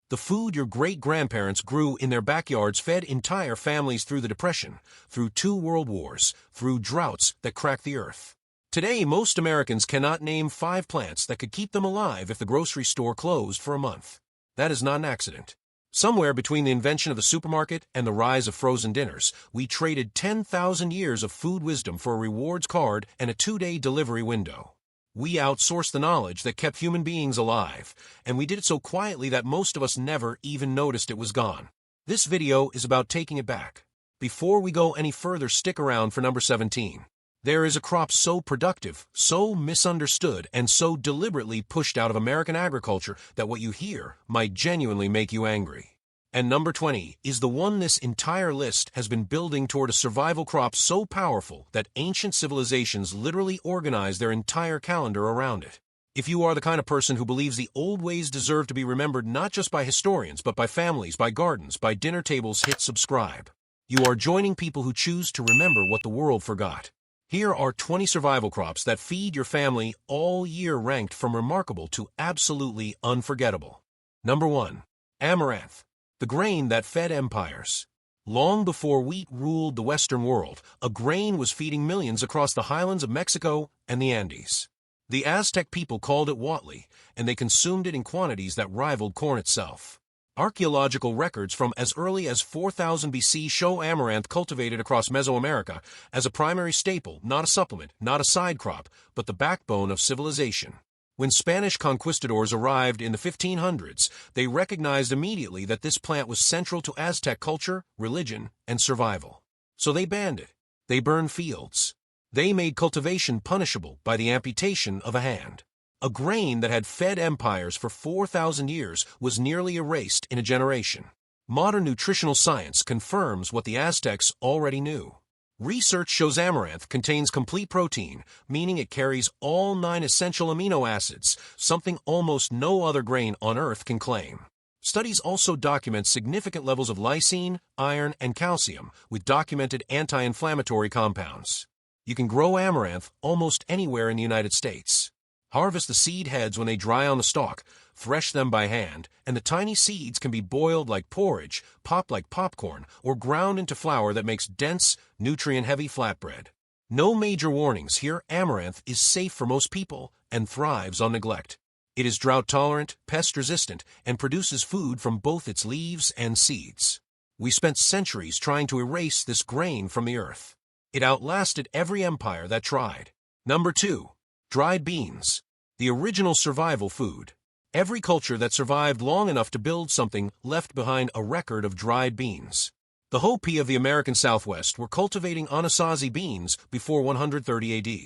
The food your great-grandparents grew in their backyards fed entire families through the Depression, through 2 world wars, through droughts that cracked the earth. Today, most Americans cannot name 5 plants that could keep them alive if the grocery store closed for a month. That is not an accident. Somewhere between the invention of the supermarket and the rise of frozen dinners, we traded 10,000 years of food wisdom for a rewards card and a 2-day delivery window. We outsourced the knowledge that kept human beings alive, and we did it so quietly that most of us never even noticed it was gone. This video is about taking it back. Before we go any further, stick around for number 17. There is a crop so productive, so misunderstood, and so deliberately pushed out of American agriculture that what you hear might genuinely make you angry. And number 20 is the one this entire list has been building toward, a survival crop so powerful that ancient civilizations literally organized their entire calendar around it. If you are the kind of person who believes the old ways deserve to be remembered not just by historians but by families, by gardens, by dinner tables, hit subscribe. You are joining people who choose to remember what the world forgot. Here are 20 survival crops that feed your family all year, ranked from remarkable to absolutely unforgettable. Number 1. Amaranth. The grain that fed empires. Long before wheat ruled the Western world, a grain was feeding millions across the highlands of Mexico and the Andes. The Aztec people called it whatli, and they consumed it in quantities that rivaled corn itself. Archaeological records from as early as 4000 BC show amaranth cultivated across Mesoamerica as a primary staple, not a supplement, not a side crop, but the backbone of civilization. When Spanish conquistadors arrived in the 1500s, they recognized immediately that this plant was central to Aztec culture, religion, and survival. So they banned it. They burned fields. They made cultivation punishable by the amputation of a hand. A grain that had fed empires for 4,000 years was nearly erased in a generation. Modern nutritional science confirms what the Aztecs already knew. Research shows amaranth contains complete protein, meaning it carries all 9 essential amino acids, something almost no other grain on Earth can claim. Studies also document significant levels of lysine, iron, and calcium, with documented anti-inflammatory compounds. You can grow amaranth almost anywhere in the United States. Harvest the seed heads when they dry on the stalk, thresh them by hand, and the tiny seeds can be boiled like porridge, popped like popcorn, or ground into flour that makes dense, nutrient-heavy flatbread. No major warnings here. Amaranth is safe for most people and thrives on neglect. It is drought-tolerant, pest-resistant, and produces food from both its leaves and seeds. We spent centuries trying to erase this grain from the earth. It outlasted every empire that tried. Number 2. Dried beans. The original survival food. Every culture that survived long enough to build something left behind a record of dried beans. The Hopi of the American Southwest were cultivating Anasazi beans before 130 AD.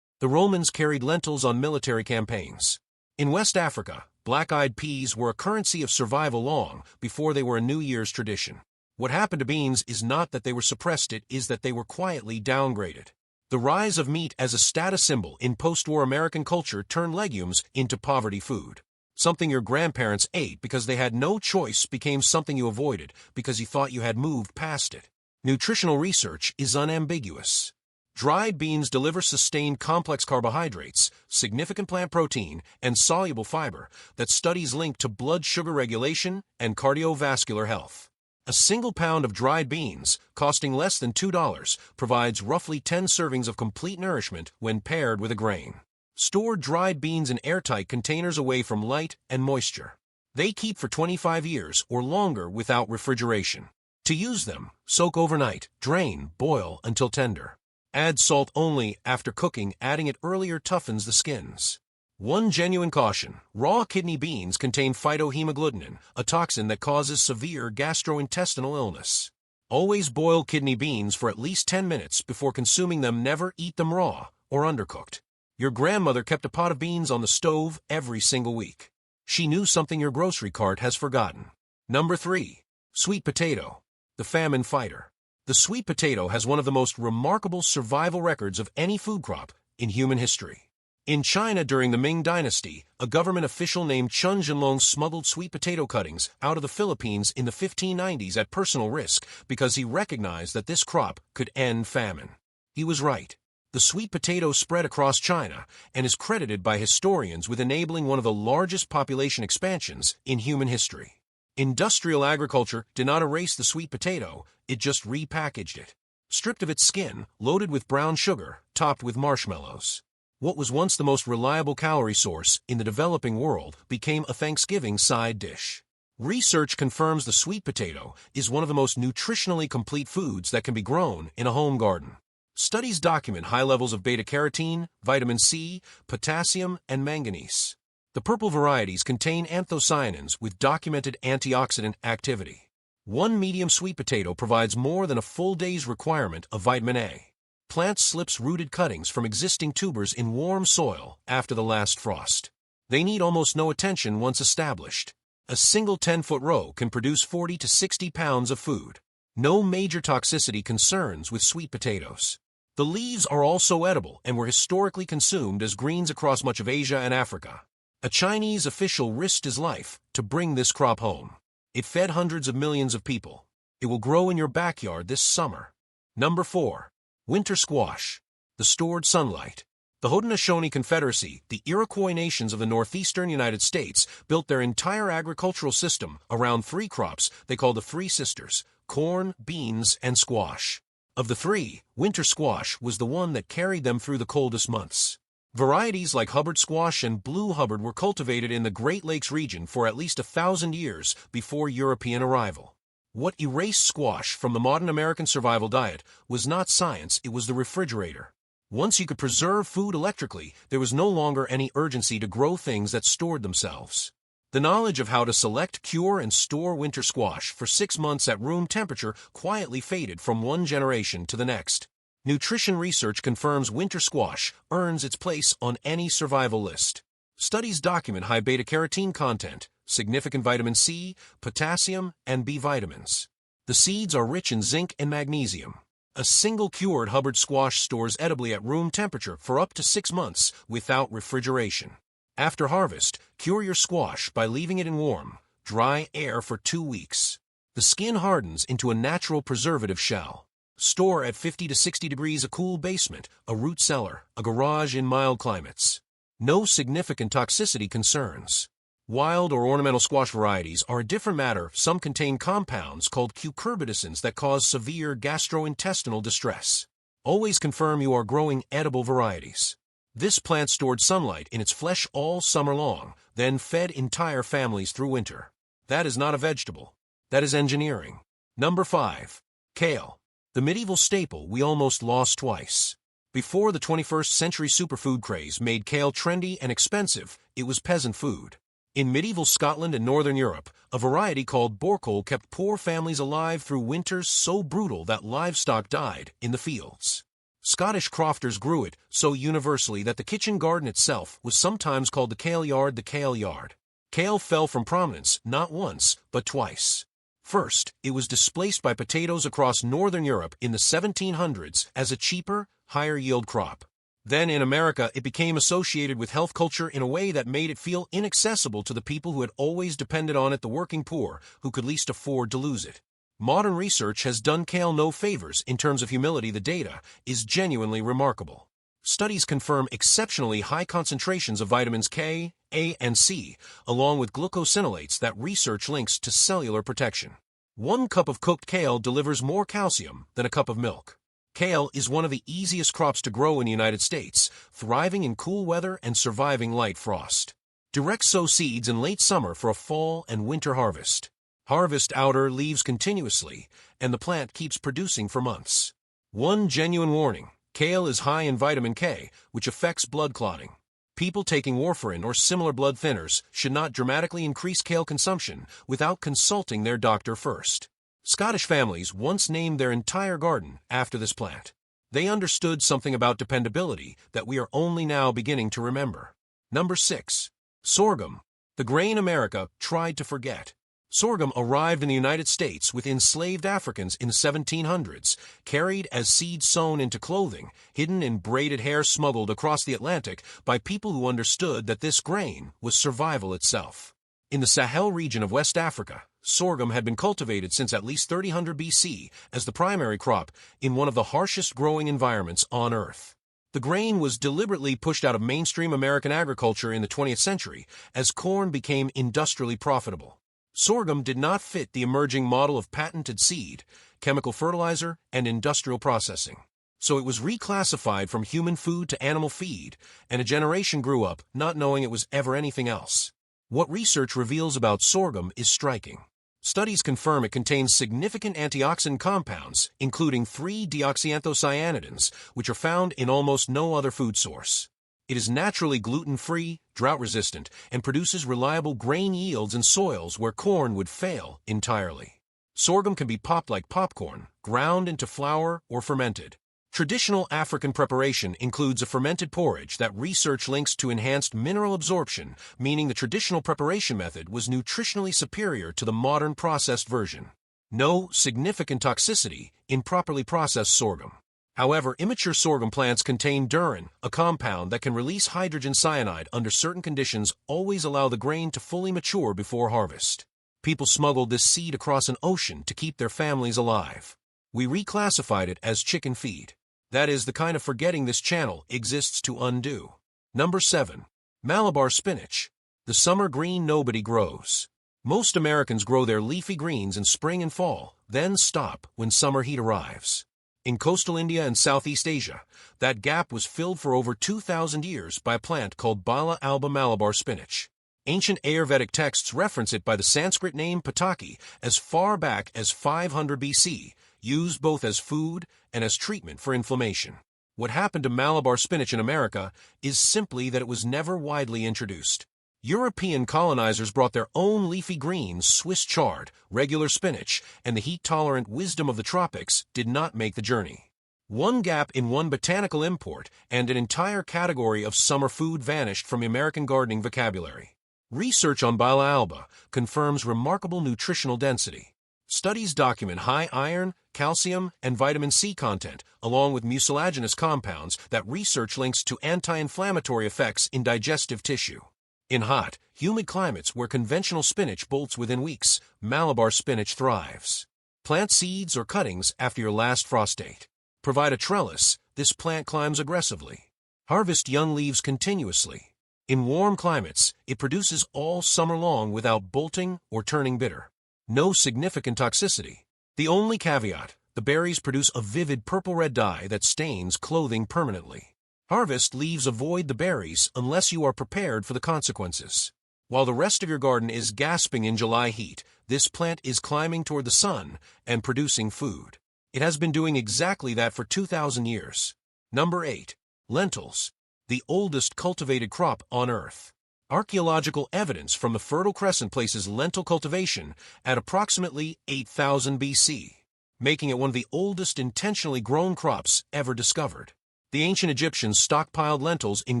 The Romans carried lentils on military campaigns. In West Africa, black-eyed peas were a currency of survival long before they were a New Year's tradition. What happened to beans is not that they were suppressed, it is that they were quietly downgraded. The rise of meat as a status symbol in post-war American culture turned legumes into poverty food. Something your grandparents ate because they had no choice became something you avoided because you thought you had moved past it. Nutritional research is unambiguous. Dried beans deliver sustained complex carbohydrates, significant plant protein, and soluble fiber that studies link to blood sugar regulation and cardiovascular health. A single pound of dried beans, costing less than $2, provides roughly 10 servings of complete nourishment when paired with a grain. Store dried beans in airtight containers away from light and moisture. They keep for 25 years or longer without refrigeration. To use them, soak overnight, drain, boil until tender. Add salt only after cooking, adding it earlier toughens the skins. One genuine caution: raw kidney beans contain phytohemagglutinin, a toxin that causes severe gastrointestinal illness. Always boil kidney beans for at least 10 minutes before consuming them. Never eat them raw or undercooked. Your grandmother kept a pot of beans on the stove every single week. She knew something your grocery cart has forgotten. Number 3. Sweet potato. The famine fighter. The sweet potato has one of the most remarkable survival records of any food crop in human history. In China during the Ming Dynasty, a government official named Chen Jinlong smuggled sweet potato cuttings out of the Philippines in the 1590s at personal risk because he recognized that this crop could end famine. He was right. The sweet potato spread across China and is credited by historians with enabling one of the largest population expansions in human history. Industrial agriculture did not erase the sweet potato, it just repackaged it. Stripped of its skin, loaded with brown sugar, topped with marshmallows. What was once the most reliable calorie source in the developing world became a Thanksgiving side dish. Research confirms the sweet potato is one of the most nutritionally complete foods that can be grown in a home garden. Studies document high levels of beta-carotene, vitamin C, potassium, and manganese. The purple varieties contain anthocyanins with documented antioxidant activity. One medium sweet potato provides more than a full day's requirement of vitamin A. Plant slips rooted cuttings from existing tubers in warm soil after the last frost. They need almost no attention once established. A single 10-foot row can produce 40 to 60 pounds of food. No major toxicity concerns with sweet potatoes. The leaves are also edible and were historically consumed as greens across much of Asia and Africa. A Chinese official risked his life to bring this crop home. It fed hundreds of millions of people. It will grow in your backyard this summer. Number 4. Winter squash. The stored sunlight. The Haudenosaunee Confederacy, the Iroquois nations of the northeastern United States, built their entire agricultural system around 3 crops they called the Three Sisters: corn, beans, and squash. Of the 3, winter squash was the one that carried them through the coldest months. Varieties like Hubbard squash and blue Hubbard were cultivated in the Great Lakes region for at least 1,000 years before European arrival. What erased squash from the modern American survival diet was not science, it was the refrigerator. Once you could preserve food electrically, there was no longer any urgency to grow things that stored themselves. The knowledge of how to select, cure, and store winter squash for 6 months at room temperature quietly faded from one generation to the next. Nutrition research confirms winter squash earns its place on any survival list. Studies document high beta-carotene content, significant vitamin C, potassium, and B vitamins. The seeds are rich in zinc and magnesium. A single cured Hubbard squash stores edibly at room temperature for up to 6 months without refrigeration. After harvest, cure your squash by leaving it in warm, dry air for 2 weeks. The skin hardens into a natural preservative shell. Store at 50 to 60 degrees a cool basement, a root cellar, a garage in mild climates. No significant toxicity concerns. Wild or ornamental squash varieties are a different matter. Some contain compounds called cucurbitacins that cause severe gastrointestinal distress. Always confirm you are growing edible varieties. This plant stored sunlight in its flesh all summer long, then fed entire families through winter. That is not a vegetable. That is engineering. Number 5. Kale. The medieval staple we almost lost twice. Before the 21st century superfood craze made kale trendy and expensive, it was peasant food. In medieval Scotland and northern Europe, a variety called borkole kept poor families alive through winters so brutal that livestock died in the fields. Scottish crofters grew it so universally that the kitchen garden itself was sometimes called the kale yard. Kale fell from prominence not once, but twice. First, it was displaced by potatoes across northern Europe in the 1700s as a cheaper, higher-yield crop. Then in America, it became associated with health culture in a way that made it feel inaccessible to the people who had always depended on it, the working poor, who could least afford to lose it. Modern research has done kale no favors in terms of humility. The data is genuinely remarkable. Studies confirm exceptionally high concentrations of vitamins K, A, and C, along with glucosinolates that research links to cellular protection. 1 cup of cooked kale delivers more calcium than a cup of milk. Kale is one of the easiest crops to grow in the United States, thriving in cool weather and surviving light frost. Direct sow seeds in late summer for a fall and winter harvest. Harvest outer leaves continuously, and the plant keeps producing for months. One genuine warning: kale is high in vitamin K, which affects blood clotting. People taking warfarin or similar blood thinners should not dramatically increase kale consumption without consulting their doctor first. Scottish families once named their entire garden after this plant. They understood something about dependability that we are only now beginning to remember. Number 6. Sorghum. The grain America tried to forget. Sorghum arrived in the United States with enslaved Africans in the 1700s, carried as seeds sewn into clothing, hidden in braided hair, smuggled across the Atlantic by people who understood that this grain was survival itself. In the Sahel region of West Africa, sorghum had been cultivated since at least 3000 BC as the primary crop in one of the harshest growing environments on Earth. The grain was deliberately pushed out of mainstream American agriculture in the 20th century as corn became industrially profitable. Sorghum did not fit the emerging model of patented seed, chemical fertilizer, and industrial processing. So it was reclassified from human food to animal feed, and a generation grew up not knowing it was ever anything else. What research reveals about sorghum is striking. Studies confirm it contains significant antioxidant compounds, including 3-deoxyanthocyanidins, which are found in almost no other food source. It is naturally gluten-free, drought-resistant, and produces reliable grain yields in soils where corn would fail entirely. Sorghum can be popped like popcorn, ground into flour, or fermented. Traditional African preparation includes a fermented porridge that research links to enhanced mineral absorption, meaning the traditional preparation method was nutritionally superior to the modern processed version. No significant toxicity in properly processed sorghum. However, immature sorghum plants contain durin, a compound that can release hydrogen cyanide under certain conditions, always allow the grain to fully mature before harvest. People smuggled this seed across an ocean to keep their families alive. We reclassified it as chicken feed. That is the kind of forgetting this channel exists to undo. Number 7. Malabar spinach. The summer green nobody grows. Most Americans grow their leafy greens in spring and fall, then stop when summer heat arrives. In coastal India and Southeast Asia, that gap was filled for over 2,000 years by a plant called Bala alba Malabar spinach. Ancient Ayurvedic texts reference it by the Sanskrit name pataki as far back as 500 BC, used both as food and as treatment for inflammation. What happened to Malabar spinach in America is simply that it was never widely introduced. European colonizers brought their own leafy greens, Swiss chard, regular spinach, and the heat-tolerant wisdom of the tropics did not make the journey. One gap in one botanical import and an entire category of summer food vanished from the American gardening vocabulary. Research on Bala alba confirms remarkable nutritional density. Studies document high iron, calcium, and vitamin C content, along with mucilaginous compounds that research links to anti-inflammatory effects in digestive tissue. In hot, humid climates where conventional spinach bolts within weeks, Malabar spinach thrives. Plant seeds or cuttings after your last frost date. Provide a trellis, this plant climbs aggressively. Harvest young leaves continuously. In warm climates, it produces all summer long without bolting or turning bitter. No significant toxicity. The only caveat, the berries produce a vivid purple-red dye that stains clothing permanently. Harvest leaves avoid the berries unless you are prepared for the consequences. While the rest of your garden is gasping in July heat, this plant is climbing toward the sun and producing food. It has been doing exactly that for 2,000 years. Number 8. Lentils. The oldest cultivated crop on Earth. Archaeological evidence from the Fertile Crescent places lentil cultivation at approximately 8,000 BC, making it one of the oldest intentionally grown crops ever discovered. The ancient Egyptians stockpiled lentils in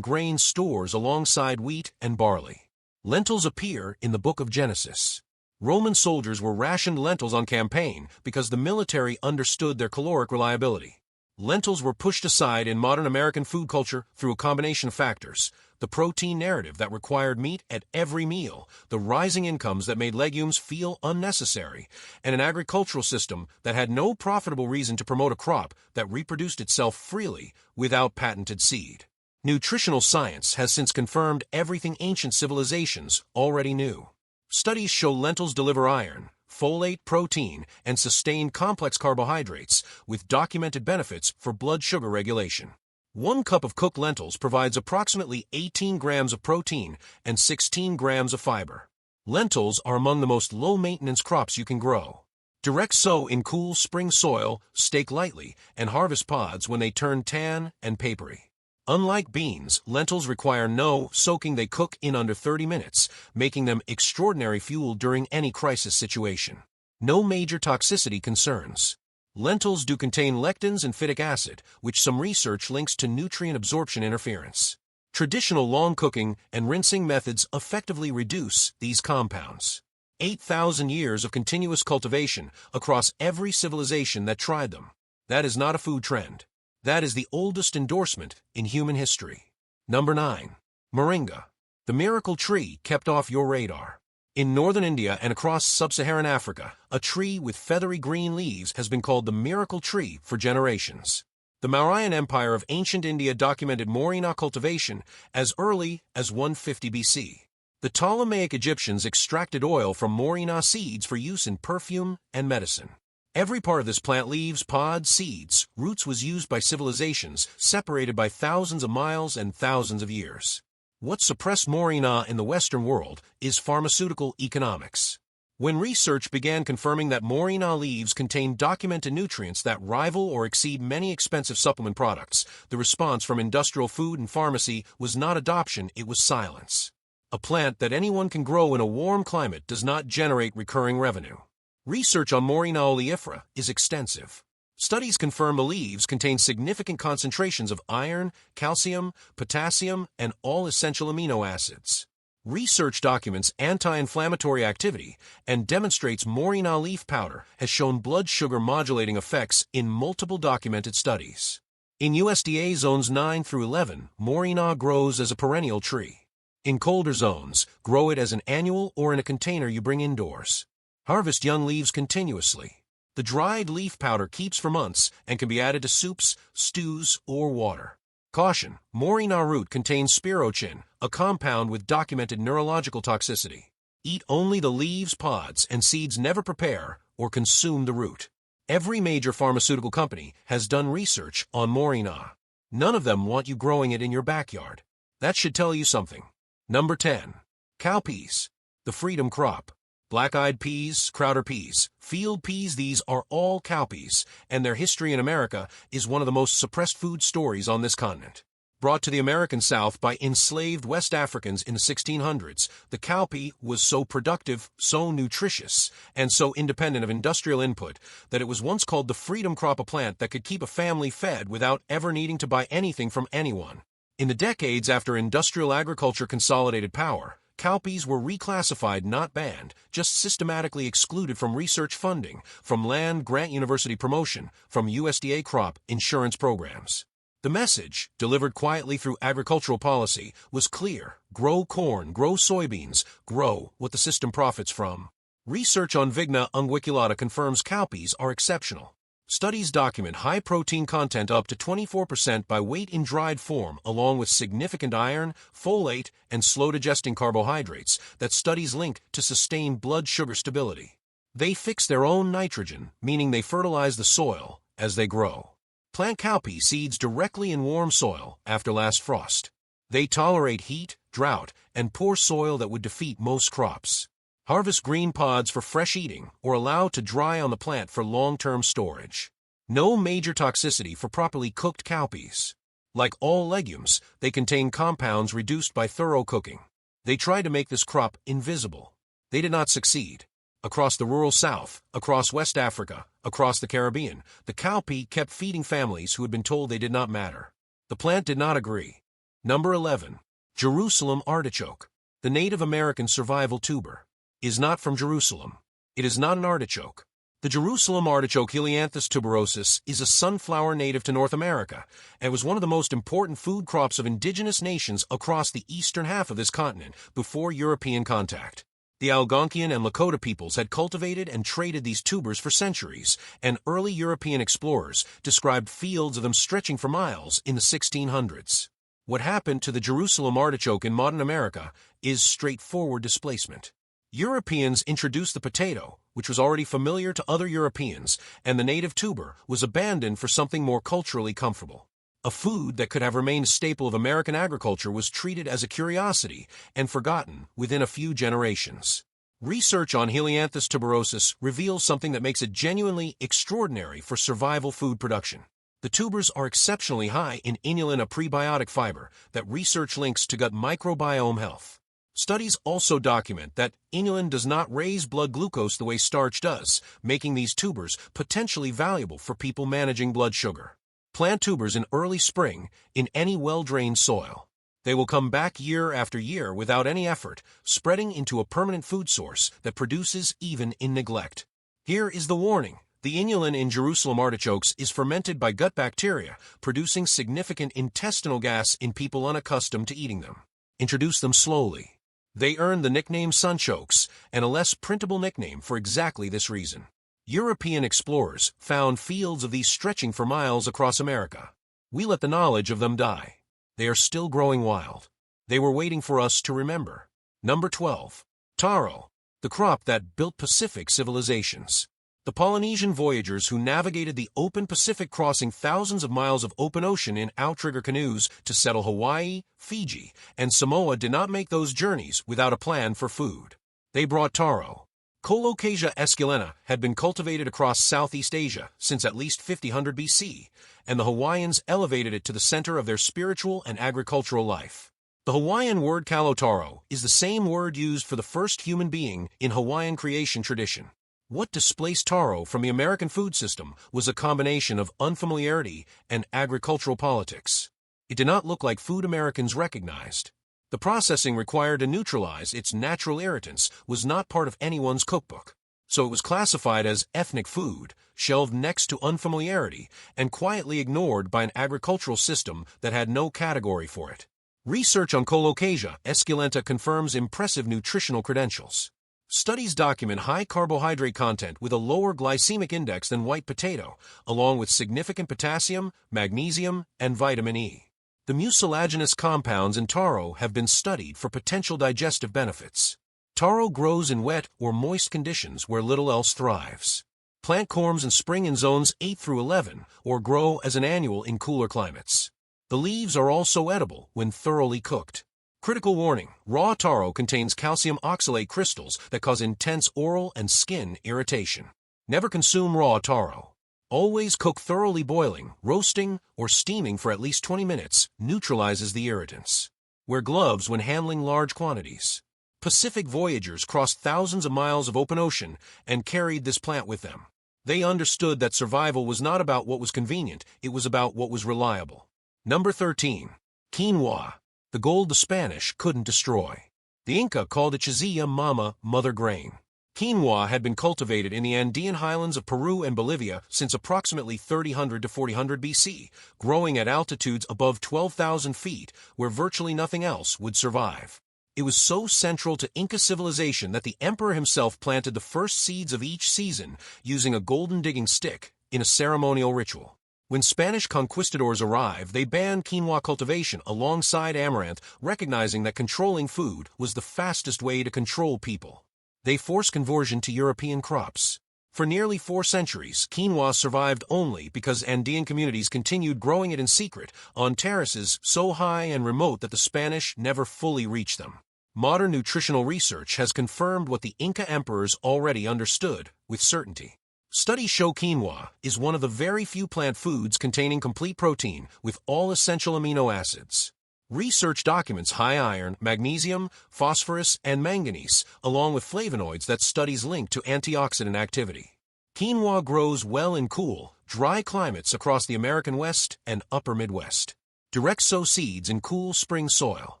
grain stores alongside wheat and barley. Lentils appear in the Book of Genesis. Roman soldiers were rationed lentils on campaign because the military understood their caloric reliability. Lentils were pushed aside in modern American food culture through a combination of factors: the protein narrative that required meat at every meal, the rising incomes that made legumes feel unnecessary, and an agricultural system that had no profitable reason to promote a crop that reproduced itself freely without patented seed. Nutritional science has since confirmed everything ancient civilizations already knew. Studies show lentils deliver iron, folate, protein, and sustained complex carbohydrates with documented benefits for blood sugar regulation. 1 cup of cooked lentils provides approximately 18 grams of protein and 16 grams of fiber. Lentils are among the most low-maintenance crops you can grow. Direct sow in cool spring soil, stake lightly, and harvest pods when they turn tan and papery. Unlike beans, lentils require no soaking. They cook in under 30 minutes, making them extraordinary fuel during any crisis situation. No major toxicity concerns. Lentils do contain lectins and phytic acid, which some research links to nutrient absorption interference. Traditional long cooking and rinsing methods effectively reduce these compounds. 8,000 years of continuous cultivation across every civilization that tried them. That is not a food trend. That is the oldest endorsement in human history. Number 9. Moringa. The miracle tree kept off your radar. In northern India and across sub-Saharan Africa, a tree with feathery green leaves has been called the miracle tree for generations. The Mauryan Empire of ancient India documented Moringa cultivation as early as 150 BC. The The Ptolemaic Egyptians extracted oil from morina seeds for use in perfume and medicine. Every part of this plant, leaves, pods, seeds, roots, was used by civilizations separated by thousands of miles and thousands of years. What suppressed morina in the Western world is pharmaceutical economics. When research began confirming that morina leaves contain documented nutrients that rival or exceed many expensive supplement products, the response from industrial food and pharmacy was not adoption, it was silence. A plant that anyone can grow in a warm climate does not generate recurring revenue. Research on morina oleifera is extensive. Studies confirm the leaves contain significant concentrations of iron, calcium, potassium, and all essential amino acids. Research documents anti-inflammatory activity and demonstrates morina leaf powder has shown blood sugar modulating effects in multiple documented studies. In USDA zones 9 through 11, morina grows as a perennial tree. In colder zones, grow it as an annual or in a container you bring indoors. Harvest young leaves continuously. The dried leaf powder keeps for months and can be added to soups, stews, or water. Caution: morina root contains spirochin, a compound with documented neurological toxicity. Eat only the leaves, pods, and seeds. Never prepare or consume the root. Every major pharmaceutical company has done research on morina. None of them want you growing it in your backyard. That should tell you something. Number 10. Cowpeas, the freedom crop. Black-eyed peas, crowder peas, field peas, these are all cowpeas, and their history in America is one of the most suppressed food stories on this continent. Brought to the American South by enslaved West Africans in the 1600s, the cowpea was so productive, so nutritious, and so independent of industrial input that it was once called the freedom crop, a plant that could keep a family fed without ever needing to buy anything from anyone. In the decades after industrial agriculture consolidated power, cowpeas were reclassified, not banned, just systematically excluded from research funding, from land-grant university promotion, from USDA crop insurance programs. The message, delivered quietly through agricultural policy, was clear: grow corn, grow soybeans, grow what the system profits from. Research on Vigna unguiculata confirms cowpeas are exceptional. Studies document high protein content up to 24% by weight in dried form, along with significant iron, folate, and slow-digesting carbohydrates that studies link to sustained blood sugar stability. They fix their own nitrogen, meaning they fertilize the soil as they grow. Plant cowpea seeds directly in warm soil after last frost. They tolerate heat, drought, and poor soil that would defeat most crops. Harvest green pods for fresh eating or allow to dry on the plant for long-term storage. No major toxicity for properly cooked cowpeas. Like all legumes, they contain compounds reduced by thorough cooking. They tried to make this crop invisible. They did not succeed. Across the rural South, across West Africa, across the Caribbean, the cowpea kept feeding families who had been told they did not matter. The plant did not agree. Number 11. Jerusalem artichoke, the Native American survival tuber. Is not from Jerusalem. It is not an artichoke. The Jerusalem artichoke, Helianthus tuberosus, is a sunflower native to North America and was one of the most important food crops of indigenous nations across the eastern half of this continent before European contact. The Algonquian and Lakota peoples had cultivated and traded these tubers for centuries, and early European explorers described fields of them stretching for miles in the 1600s. What happened to the Jerusalem artichoke in modern America is straightforward displacement. Europeans introduced the potato, which was already familiar to other Europeans, and the native tuber was abandoned for something more culturally comfortable. A food that could have remained a staple of American agriculture was treated as a curiosity and forgotten within a few generations. Research on Helianthus tuberosus reveals something that makes it genuinely extraordinary for survival food production. The tubers are exceptionally high in inulin, a prebiotic fiber that research links to gut microbiome health. Studies also document that inulin does not raise blood glucose the way starch does, making these tubers potentially valuable for people managing blood sugar. Plant tubers in early spring in any well-drained soil. They will come back year after year without any effort, spreading into a permanent food source that produces even in neglect. Here is the warning. The inulin in Jerusalem artichokes is fermented by gut bacteria, producing significant intestinal gas in people unaccustomed to eating them. Introduce them slowly. They earned the nickname sunchokes, and a less printable nickname for exactly this reason. European explorers found fields of these stretching for miles across America. We let the knowledge of them die. They are still growing wild. They were waiting for us to remember. Number 12. Taro, the crop that built Pacific civilizations. The Polynesian voyagers who navigated the open Pacific, crossing thousands of miles of open ocean in outrigger canoes to settle Hawaii, Fiji, and Samoa, did not make those journeys without a plan for food. They brought taro. Colocasia esculenta had been cultivated across Southeast Asia since at least 5000 BC, and the Hawaiians elevated it to the center of their spiritual and agricultural life. The Hawaiian word kalotaro is the same word used for the first human being in Hawaiian creation tradition. What displaced taro from the American food system was a combination of unfamiliarity and agricultural politics. It did not look like food Americans recognized. The processing required to neutralize its natural irritants was not part of anyone's cookbook, so it was classified as ethnic food, shelved next to unfamiliarity, and quietly ignored by an agricultural system that had no category for it. Research on Colocasia esculenta confirms impressive nutritional credentials. Studies document high carbohydrate content with a lower glycemic index than white potato, along with significant potassium, magnesium, and vitamin E. The mucilaginous compounds in taro have been studied for potential digestive benefits. Taro grows in wet or moist conditions where little else thrives. Plant corms and spring in zones 8 through 11, or grow as an annual in cooler climates. The leaves are also edible when thoroughly cooked. Critical warning: raw taro contains calcium oxalate crystals that cause intense oral and skin irritation. Never consume raw taro. Always cook thoroughly. Boiling, roasting, or steaming for at least 20 minutes neutralizes the irritants. Wear gloves when handling large quantities. Pacific voyagers crossed thousands of miles of open ocean and carried this plant with them. They understood that survival was not about what was convenient, it was about what was reliable. Number 13. Quinoa, the gold the Spanish couldn't destroy. The Inca called it chizilla mama, mother grain. Quinoa had been cultivated in the Andean highlands of Peru and Bolivia since approximately 3000 to 4000 BC, growing at altitudes above 12,000 feet where virtually nothing else would survive. It was so central to Inca civilization that the emperor himself planted the first seeds of each season using a golden digging stick in a ceremonial ritual. When Spanish conquistadors arrived, they banned quinoa cultivation alongside amaranth, recognizing that controlling food was the fastest way to control people. They forced conversion to European crops. For nearly 4 centuries, quinoa survived only because Andean communities continued growing it in secret on terraces so high and remote that the Spanish never fully reached them. Modern nutritional research has confirmed what the Inca emperors already understood with certainty. Studies show quinoa is one of the very few plant foods containing complete protein with all essential amino acids. Research documents high iron, magnesium, phosphorus, and manganese, along with flavonoids that studies link to antioxidant activity. Quinoa grows well in cool, dry climates across the American West and Upper Midwest. Direct sow seeds in cool spring soil.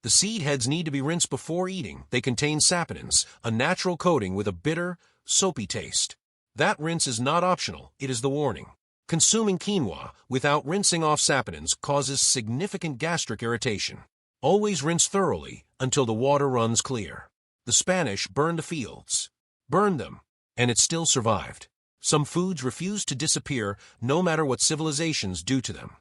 The seed heads need to be rinsed before eating. They contain saponins, a natural coating with a bitter, soapy taste. That rinse is not optional, it is the warning. Consuming quinoa without rinsing off saponins causes significant gastric irritation. Always rinse thoroughly until the water runs clear. The Spanish burned the fields. Burned them, and it still survived. Some foods refuse to disappear no matter what civilizations do to them.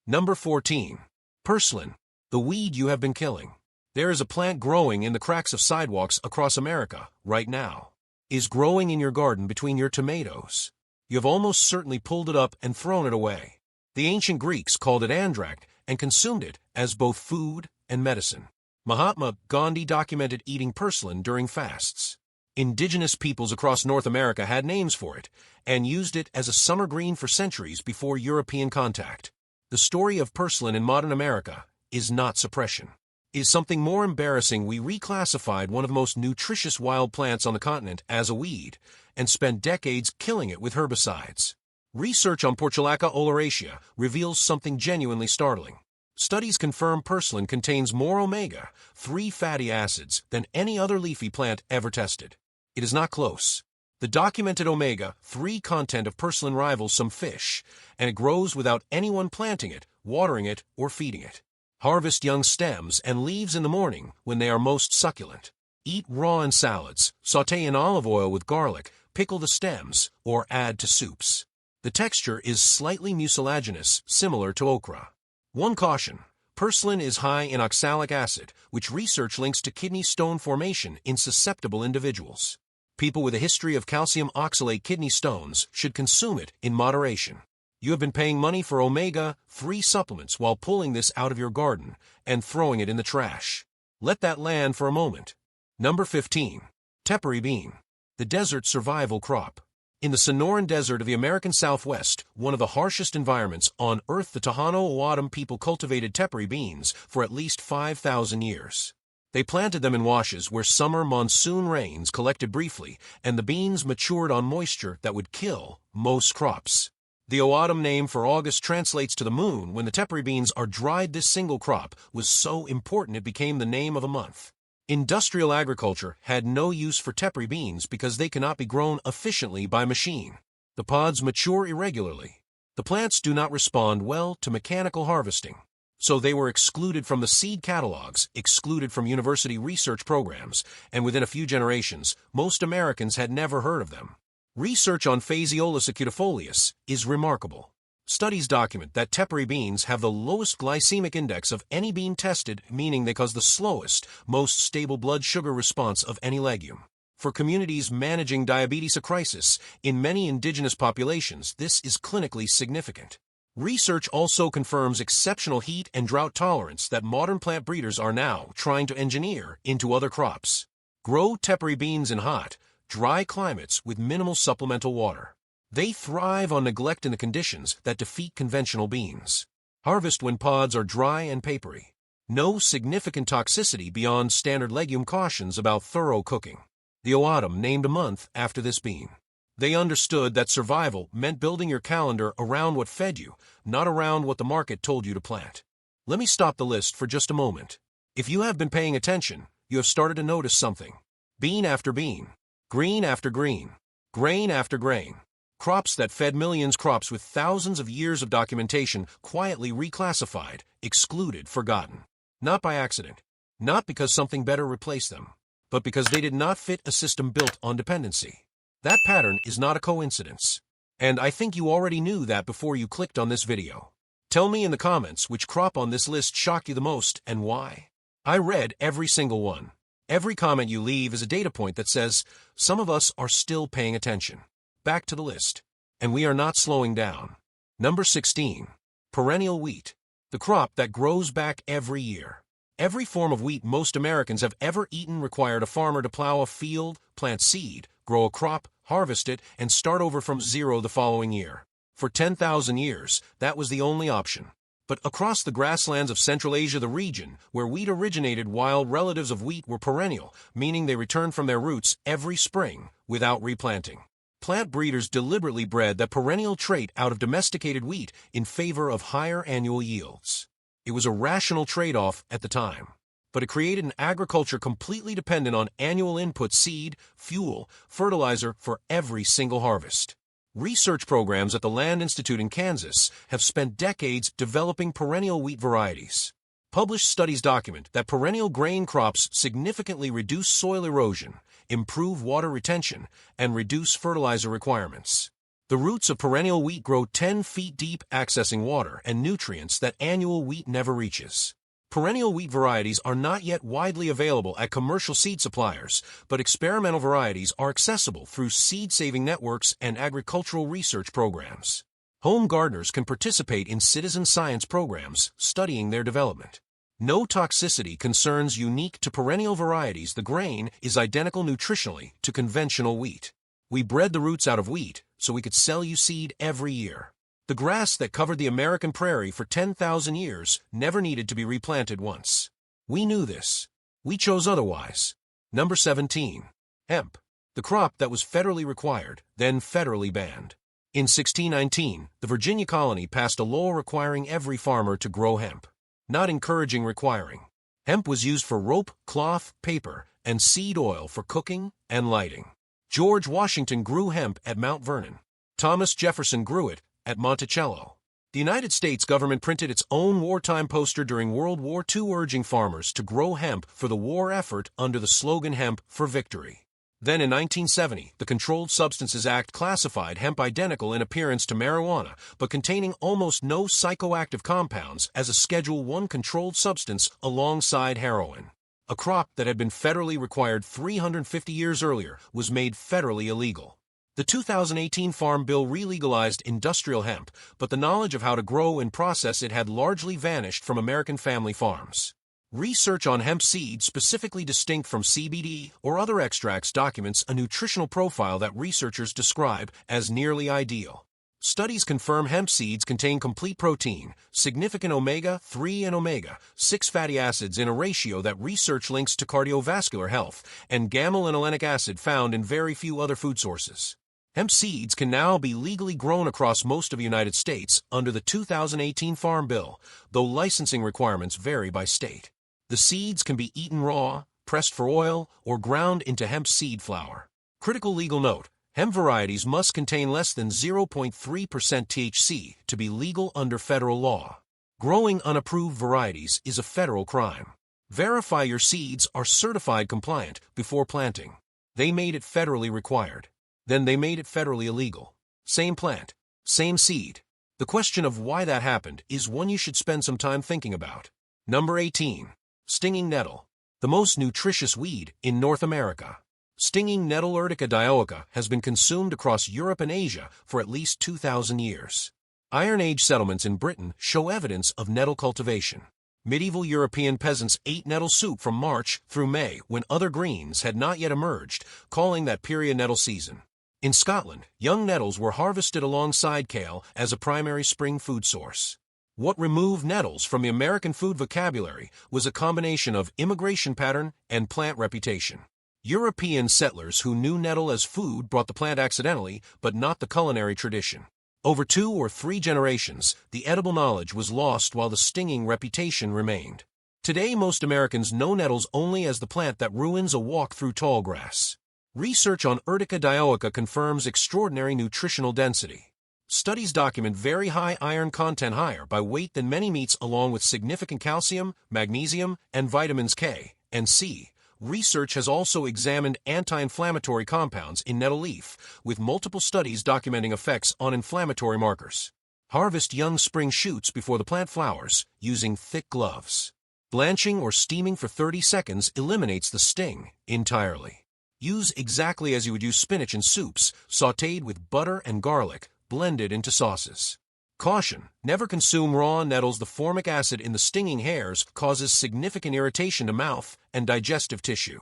Number 14. Purslane, the weed you have been killing. There is a plant growing in the cracks of sidewalks across America right now. Is growing in your garden between your tomatoes. You have almost certainly pulled it up and thrown it away. The ancient Greeks called it andract and consumed it as both food and medicine. Mahatma Gandhi documented eating purslane during fasts. Indigenous peoples across North America had names for it and used it as a summer green for centuries before European contact. The story of purslane in modern America is not suppression. It is something more embarrassing. We reclassified one of the most nutritious wild plants on the continent as a weed and spent decades killing it with herbicides. Research on Portulaca oleracea reveals something genuinely startling. Studies confirm purslane contains more omega-3 fatty acids than any other leafy plant ever tested. It is not close. The documented omega-3 content of purslane rivals some fish, and it grows without anyone planting it, watering it, or feeding it. Harvest young stems and leaves in the morning when they are most succulent. Eat raw in salads, sauté in olive oil with garlic, pickle the stems, or add to soups. The texture is slightly mucilaginous, similar to okra. One caution: Purslane is high in oxalic acid, which research links to kidney stone formation in susceptible individuals. People with a history of calcium oxalate kidney stones should consume it in moderation. You have been paying money for omega-3 supplements while pulling this out of your garden and throwing it in the trash. Let that land for a moment. Number 15. Tepary bean. The desert survival crop. In the Sonoran Desert of the American Southwest, one of the harshest environments on Earth, the Tohono O'odham people cultivated tepary beans for at least 5,000 years. They planted them in washes where summer monsoon rains collected briefly, and the beans matured on moisture that would kill most crops. The O'odham name for August translates to the moon. When the tepary beans are dried, this single crop was so important it became the name of a month. Industrial agriculture had no use for tepary beans because they cannot be grown efficiently by machine. The pods mature irregularly. The plants do not respond well to mechanical harvesting. So they were excluded from the seed catalogs, excluded from university research programs, and within a few generations, most Americans had never heard of them. Research on Phaseolus acutifolius is remarkable. Studies document that tepary beans have the lowest glycemic index of any bean tested, meaning they cause the slowest, most stable blood sugar response of any legume. For communities managing diabetes, a crisis in many indigenous populations, this is clinically significant. Research also confirms exceptional heat and drought tolerance that modern plant breeders are now trying to engineer into other crops. Grow tepary beans in hot, dry climates with minimal supplemental water. They thrive on neglect in the conditions that defeat conventional beans. Harvest when pods are dry and papery. No significant toxicity beyond standard legume cautions about thorough cooking. The O'odham named a month after this bean. They understood that survival meant building your calendar around what fed you, not around what the market told you to plant. Let me stop the list for just a moment. If you have been paying attention, you have started to notice something. Bean after bean. Green after green. Grain after grain. Crops that fed millions, crops with thousands of years of documentation, quietly reclassified, excluded, forgotten. Not by accident. Not because something better replaced them, but because they did not fit a system built on dependency. That pattern is not a coincidence. And I think you already knew that before you clicked on this video. Tell me in the comments which crop on this list shocked you the most and why. I read every single one. Every comment you leave is a data point that says, some of us are still paying attention. Back to the list. And we are not slowing down. Number 16. Perennial wheat. The crop that grows back every year. Every form of wheat most Americans have ever eaten required a farmer to plow a field, plant seed, grow a crop, harvest it, and start over from zero the following year. For 10,000 years, that was the only option. But across the grasslands of Central Asia, the region where wheat originated, wild relatives of wheat were perennial, meaning they returned from their roots every spring without replanting. Plant breeders deliberately bred that perennial trait out of domesticated wheat in favor of higher annual yields. It was a rational trade-off at the time, but it created an agriculture completely dependent on annual input: seed, fuel, fertilizer for every single harvest. Research programs at the Land Institute in Kansas have spent decades developing perennial wheat varieties. Published studies document that perennial grain crops significantly reduce soil erosion, improve water retention, and reduce fertilizer requirements. The roots of perennial wheat grow 10 feet deep, accessing water and nutrients that annual wheat never reaches. Perennial wheat varieties are not yet widely available at commercial seed suppliers, but experimental varieties are accessible through seed-saving networks and agricultural research programs. Home gardeners can participate in citizen science programs studying their development. No toxicity concerns unique to perennial varieties. The grain is identical nutritionally to conventional wheat. We bred the roots out of wheat so we could sell you seed every year. The grass that covered the American prairie for 10,000 years never needed to be replanted once. We knew this. We chose otherwise. Number 17. Hemp. The crop that was federally required, then federally banned. In 1619, the Virginia colony passed a law requiring every farmer to grow hemp. Not encouraging, requiring. Hemp was used for rope, cloth, paper, and seed oil for cooking and lighting. George Washington grew hemp at Mount Vernon. Thomas Jefferson grew it at Monticello. The United States government printed its own wartime poster during World War II urging farmers to grow hemp for the war effort under the slogan "Hemp for Victory." Then in 1970, the Controlled Substances Act classified hemp identical in appearance to marijuana, but containing almost no psychoactive compounds as a Schedule I controlled substance alongside heroin. A crop that had been federally required 350 years earlier was made federally illegal. The 2018 Farm Bill re-legalized industrial hemp, but the knowledge of how to grow and process it had largely vanished from American family farms. Research on hemp seeds specifically distinct from CBD or other extracts documents a nutritional profile that researchers describe as nearly ideal. Studies confirm hemp seeds contain complete protein, significant omega-3 and omega-6 fatty acids in a ratio that research links to cardiovascular health, and gamma-linolenic acid found in very few other food sources. Hemp seeds can now be legally grown across most of the United States under the 2018 Farm Bill, though licensing requirements vary by state. The seeds can be eaten raw, pressed for oil, or ground into hemp seed flour. Critical legal note: hemp varieties must contain less than 0.3% THC to be legal under federal law. Growing unapproved varieties is a federal crime. Verify your seeds are certified compliant before planting. They made it federally required. Then they made it federally illegal. Same plant, same seed. The question of why that happened is one you should spend some time thinking about. Number 18. Stinging nettle. The most nutritious weed in North America. Stinging nettle Urtica dioica has been consumed across Europe and Asia for at least 2,000 years. Iron Age settlements in Britain show evidence of nettle cultivation. Medieval European peasants ate nettle soup from March through May when other greens had not yet emerged, calling that period nettle season. In Scotland, young nettles were harvested alongside kale as a primary spring food source. What removed nettles from the American food vocabulary was a combination of immigration pattern and plant reputation. European settlers who knew nettle as food brought the plant accidentally, but not the culinary tradition. Over 2 or 3 generations, the edible knowledge was lost while the stinging reputation remained. Today, most Americans know nettles only as the plant that ruins a walk through tall grass. Research on Urtica dioica confirms extraordinary nutritional density. Studies document very high iron content, higher by weight than many meats, along with significant calcium, magnesium, and vitamins K and C. Research has also examined anti-inflammatory compounds in nettle leaf, with multiple studies documenting effects on inflammatory markers. Harvest young spring shoots before the plant flowers using thick gloves. Blanching or steaming for 30 seconds eliminates the sting entirely. Use exactly as you would use spinach in soups, sautéed with butter and garlic, blended into sauces. Caution: never consume raw nettles. The formic acid in the stinging hairs causes significant irritation to mouth and digestive tissue.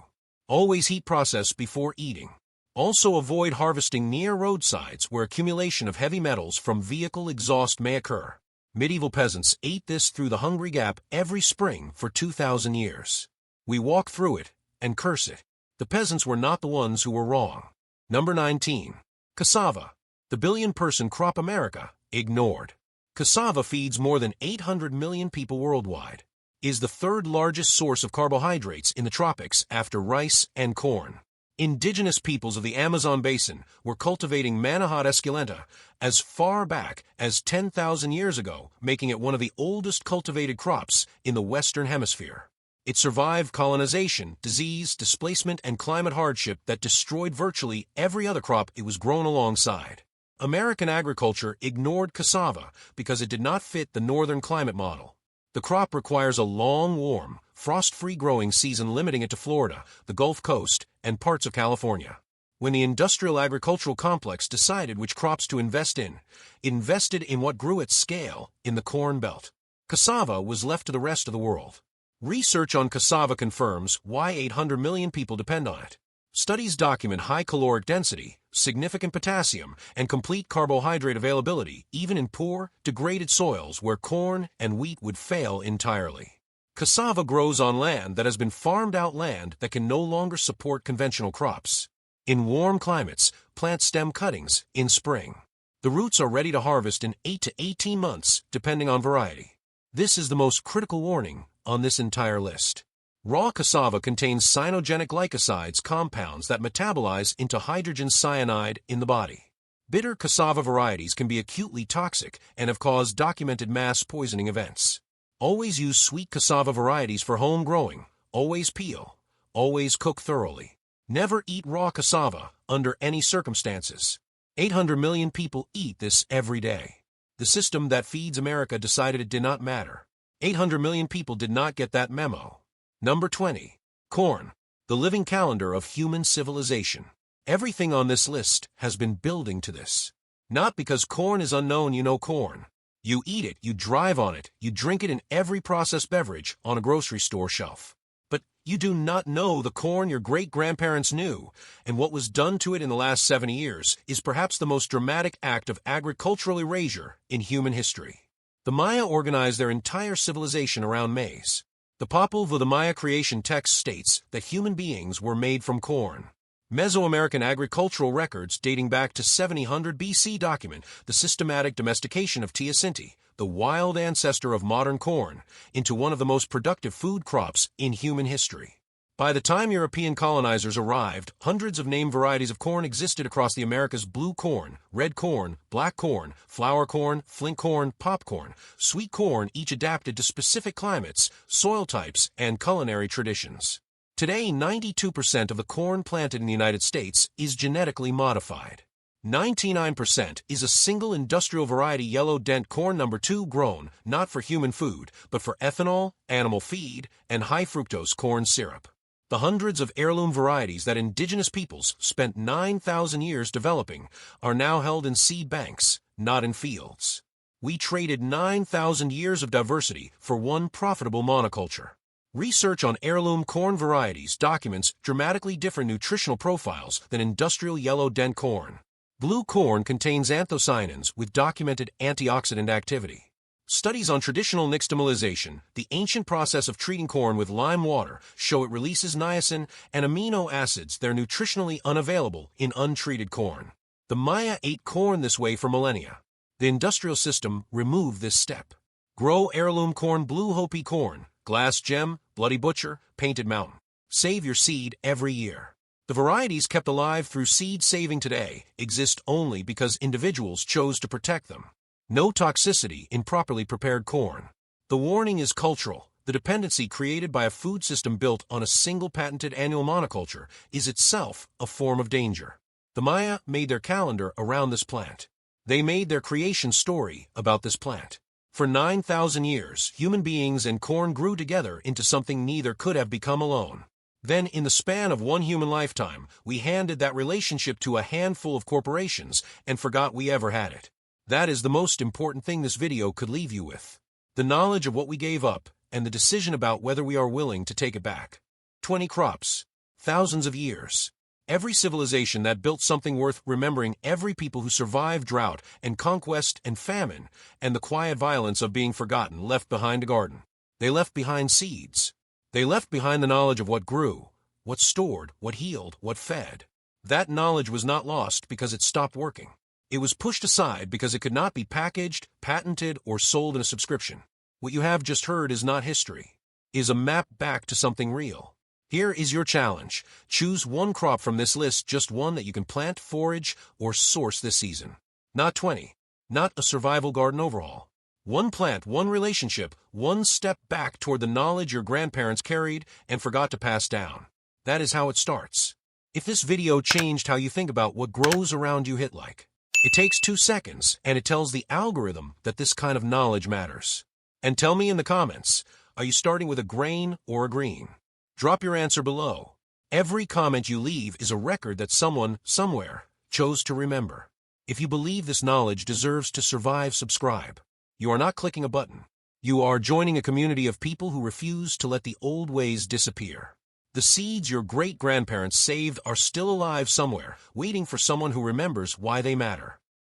Always heat process before eating. Also avoid harvesting near roadsides where accumulation of heavy metals from vehicle exhaust may occur. Medieval peasants ate this through the Hungry Gap every spring for 2,000 years. We walk through it and curse it. The peasants were not the ones who were wrong. Number 19. Cassava. The billion-person crop America ignored. Cassava feeds more than 800 million people worldwide. Is the third largest source of carbohydrates in the tropics after rice and corn. Indigenous peoples of the Amazon basin were cultivating Manihot esculenta as far back as 10,000 years ago, making it one of the oldest cultivated crops in the Western Hemisphere. It survived colonization, disease, displacement, and climate hardship that destroyed virtually every other crop it was grown alongside. American agriculture ignored cassava because it did not fit the northern climate model. The crop requires a long, warm, frost-free growing season, limiting it to Florida, the Gulf Coast, and parts of California. When the industrial agricultural complex decided which crops to invest in, it invested in what grew at scale in the Corn Belt. Cassava was left to the rest of the world. Research on cassava confirms why 800 million people depend on it. Studies document high caloric density, significant potassium, and complete carbohydrate availability even in poor, degraded soils where corn and wheat would fail entirely. Cassava grows on land that has been farmed out, land that can no longer support conventional crops. In warm climates, plant stem cuttings in spring. The roots are ready to harvest in 8 to 18 months, depending on variety. This is the most critical warning on this entire list. Raw cassava contains cyanogenic glycosides, compounds that metabolize into hydrogen cyanide in the body. Bitter cassava varieties can be acutely toxic and have caused documented mass poisoning events. Always use sweet cassava varieties for home growing. Always peel. Always cook thoroughly. Never eat raw cassava, under any circumstances. 800 million people eat this every day. The system that feeds America decided it did not matter. 800 million people did not get that memo. Number 20. Corn, the living calendar of human civilization. Everything on this list has been building to this. Not because corn is unknown, you know corn. You eat it, you drive on it, you drink it in every processed beverage on a grocery store shelf. But you do not know the corn your great-grandparents knew, and what was done to it in the last 70 years is perhaps the most dramatic act of agricultural erasure in human history. The Maya organized their entire civilization around maize. The Popol Vuh, the Maya creation text, states that human beings were made from corn. Mesoamerican agricultural records dating back to 700 BC document the systematic domestication of teosinte, the wild ancestor of modern corn, into one of the most productive food crops in human history. By the time European colonizers arrived, hundreds of named varieties of corn existed across the Americas: blue corn, red corn, black corn, flour corn, flint corn, popcorn, sweet corn, each adapted to specific climates, soil types, and culinary traditions. Today, 92% of the corn planted in the United States is genetically modified. 99% is a single industrial variety yellow dent corn number 2, grown not for human food, but for ethanol, animal feed, and high fructose corn syrup. The hundreds of heirloom varieties that indigenous peoples spent 9,000 years developing are now held in seed banks, not in fields. We traded 9,000 years of diversity for one profitable monoculture. Research on heirloom corn varieties documents dramatically different nutritional profiles than industrial yellow dent corn. Blue corn contains anthocyanins with documented antioxidant activity. Studies on traditional nixtamalization, the ancient process of treating corn with lime water, show it releases niacin and amino acids that are nutritionally unavailable in untreated corn. The Maya ate corn this way for millennia. The industrial system removed this step. Grow heirloom corn: blue Hopi corn, glass gem, bloody butcher, painted mountain. Save your seed every year. The varieties kept alive through seed saving today exist only because individuals chose to protect them. No toxicity in properly prepared corn. The warning is cultural. The dependency created by a food system built on a single patented annual monoculture is itself a form of danger. The Maya made their calendar around this plant. They made their creation story about this plant. For 9,000 years, human beings and corn grew together into something neither could have become alone. Then, in the span of one human lifetime, we handed that relationship to a handful of corporations and forgot we ever had it. That is the most important thing this video could leave you with. The knowledge of what we gave up, and the decision about whether we are willing to take it back. 20 crops. Thousands of years. Every civilization that built something worth remembering, every people who survived drought and conquest and famine, and the quiet violence of being forgotten, left behind a garden. They left behind seeds. They left behind the knowledge of what grew, what stored, what healed, what fed. That knowledge was not lost because it stopped working. It was pushed aside because it could not be packaged, patented, or sold in a subscription. What you have just heard is not history. It is a map back to something real. Here is your challenge. Choose one crop from this list, just one that you can plant, forage, or source this season. Not 20. Not a survival garden overhaul. One plant, one relationship, one step back toward the knowledge your grandparents carried and forgot to pass down. That is how it starts. If this video changed how you think about what grows around you, hit like. It takes 2 seconds, and it tells the algorithm that this kind of knowledge matters. And tell me in the comments, are you starting with a grain or a green? Drop your answer below. Every comment you leave is a record that someone, somewhere, chose to remember. If you believe this knowledge deserves to survive, subscribe. You are not clicking a button. You are joining a community of people who refuse to let the old ways disappear. The seeds your great-grandparents saved are still alive somewhere, waiting for someone who remembers why they matter.